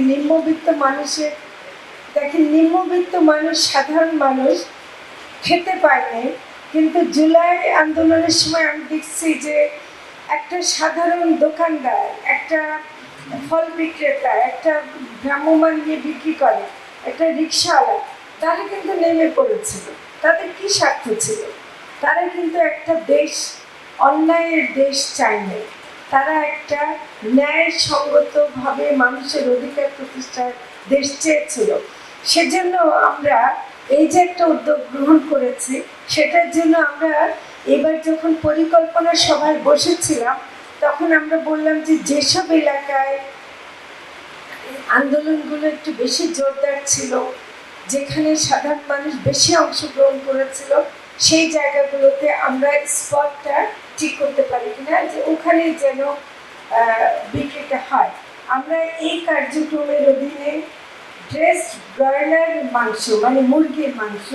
নিম্নবিত্ত মানুষের, দেখেন নিম্নবিত্ত মানুষ, সাধারণ মানুষ খেতে পায়নি, কিন্তু জুলাই আন্দোলনের সময় আমি দেখছি যে একটা সাধারণ দোকানদার, একটা ফল বিক্রেতা, একটা ভ্রাম্যমাণ নিয়ে বিক্রি করে, একটা রিক্সাওয়ালা, তারা কিন্তু নেমে পড়েছিল। তাদের কি স্বার্থ ছিল? তারা কিন্তু একটা দেশ, অন্যায়ের দেশ চায়নি, তারা একটা ন্যায়সঙ্গতভাবে মানুষের অধিকার প্রতিষ্ঠার দেশ চেয়েছিল। সেজন্য আমরা এই যে একটা উদ্যোগ গ্রহণ করেছি, সেটার জন্য আমরা এবার যখন পরিকল্পনা সভায় বসেছিলাম, তখন আমরা বললাম যে যেসব এলাকায় আন্দোলনগুলো একটু বেশি জোরদার ছিল, যেখানে সাধারণ মানুষ বেশি অংশগ্রহণ করেছিল, সেই জায়গাগুলোতে আমরা স্পটটা ঠিক করতে পারি কিনা, যে ওখানেই যেন বিক্রিটা হয়। আমরা এই কার্যক্রমের অধীনে ড্রেসড ব্রয়লার মাংস, মানে মুরগির মাংস,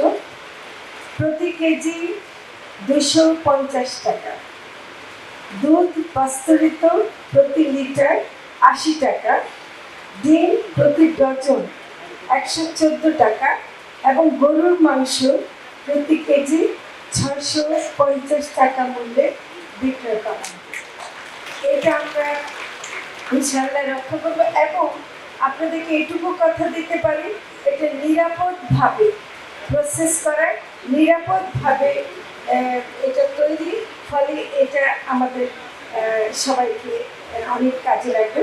প্রতি কেজি 250 টাকা, দুধ পাস্তুরিত প্রতি লিটার 80 টাকা, ডিম প্রতি ডজন 114 টাকা এবং গরুর মাংস প্রতি কেজি 650 টাকা মূল্যে বিক্রয় করা হবে। এটা আমরা ইনশাআল্লাহ রক্ষা করবো এবং আপনাদেরকে এটুকু কথা দিতে পারি, এটা নিরাপদভাবে প্রসেস করার, নিরাপদভাবে এটা তৈরি, ফলে এটা আমাদের সবাইকে অনেক কাজে লাগবে।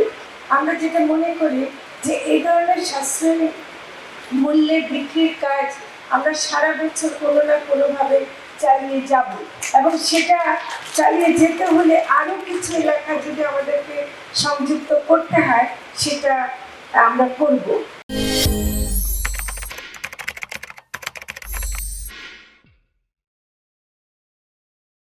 আমরা যেটা মনে করি যে এই ধরনের সাশ্রয়ী মূল্যে বিক্রির কাজ আমরা সারা বছর কোনো না কোনোভাবে চালিয়ে যাব, এবং সেটা চালিয়ে যেতে হলে আরও কিছু এলাকা যদি আমাদেরকে সংযুক্ত করতে হয়, সেটা আমরা করব।